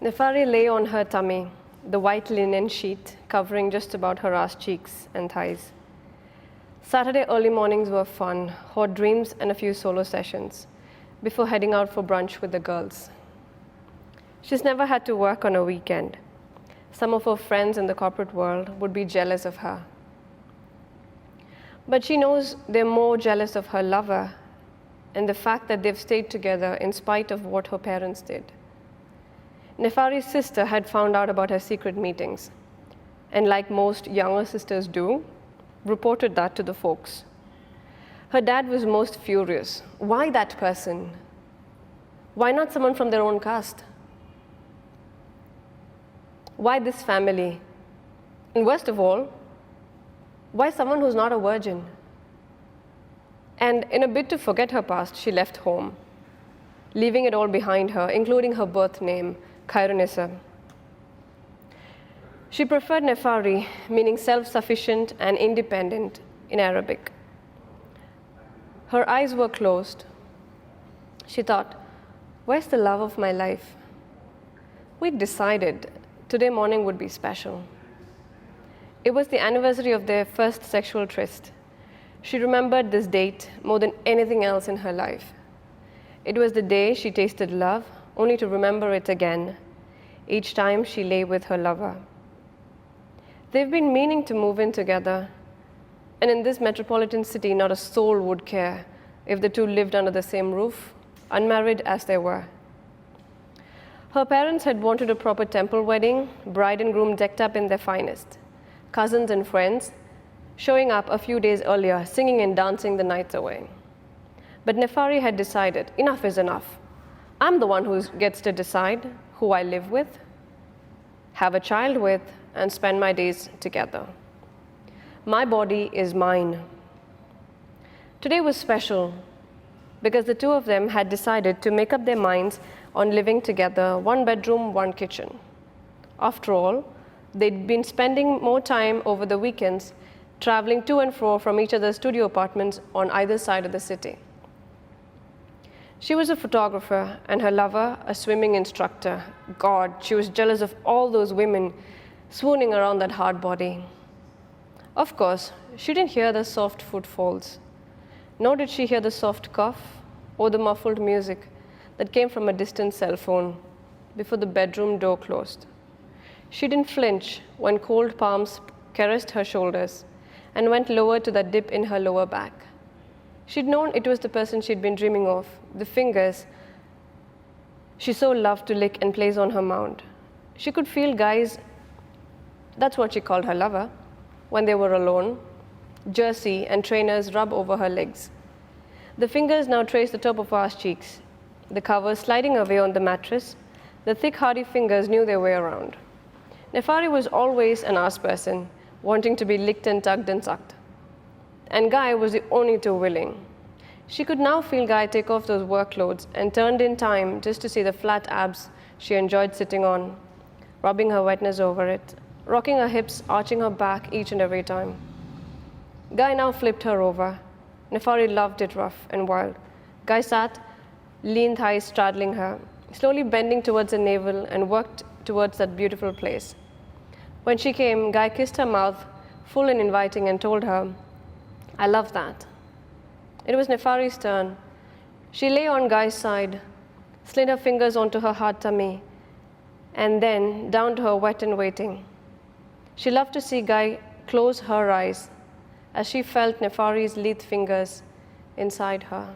Nefari lay on her tummy, the white linen sheet covering just about her ass cheeks and thighs. Saturday early mornings were fun, hot dreams and a few solo sessions, before heading out for brunch with the girls. She's never had to work on a weekend. Some of her friends in the corporate world would be jealous of her. But she knows they're more jealous of her lover and the fact that they've stayed together in spite of what her parents did. Nefari's sister had found out about her secret meetings, and like most younger sisters do, reported that to the folks. Her dad was most furious. Why that person? Why not someone from their own caste? Why this family? And worst of all, why someone who's not a virgin? And in a bid to forget her past, she left home, leaving it all behind her, including her birth name, Khairunisa. She preferred Nefari, meaning self-sufficient and independent in Arabic. Her eyes were closed. She thought, where's the love of my life? We'd decided today morning would be special. It was the anniversary of their first sexual tryst. She remembered this date more than anything else in her life. It was the day she tasted love, only to remember it again, each time she lay with her lover. They've been meaning to move in together, and in this metropolitan city, not a soul would care if the two lived under the same roof, unmarried as they were. Her parents had wanted a proper temple wedding, bride and groom decked up in their finest, cousins and friends showing up a few days earlier, singing and dancing the nights away. But Nefari had decided, enough is enough. I'm the one who gets to decide who I live with, have a child with, and spend my days together. My body is mine. Today was special because the two of them had decided to make up their minds on living together, one bedroom, one kitchen. After all, they'd been spending more time over the weekends traveling to and fro from each other's studio apartments on either side of the city. She was a photographer and her lover a swimming instructor. God, she was jealous of all those women swooning around that hard body. Of course, she didn't hear the soft footfalls, nor did she hear the soft cough or the muffled music that came from a distant cell phone before the bedroom door closed. She didn't flinch when cold palms caressed her shoulders and went lower to that dip in her lower back. She'd known it was the person she'd been dreaming of, the fingers she so loved to lick and place on her mound. She could feel guys, that's what she called her lover, when they were alone, jersey and trainers rub over her legs. The fingers now traced the top of her ass cheeks, the covers sliding away on the mattress. The thick, hardy fingers knew their way around. Nefari was always an ass person, wanting to be licked and tugged and sucked. And Guy was the only too willing. She could now feel Guy take off those work clothes and turned in time just to see the flat abs she enjoyed sitting on, rubbing her wetness over it, rocking her hips, arching her back each and every time. Guy now flipped her over. Nefari loved it rough and wild. Guy sat, lean thighs straddling her, slowly bending towards her navel and worked towards that beautiful place. When she came, Guy kissed her mouth, full and inviting, and told her, I love that. It was Nefari's turn. She lay on Guy's side, slid her fingers onto her hard tummy, and then down to her wet and waiting. She loved to see Guy close her eyes as she felt Nefari's lithe fingers inside her.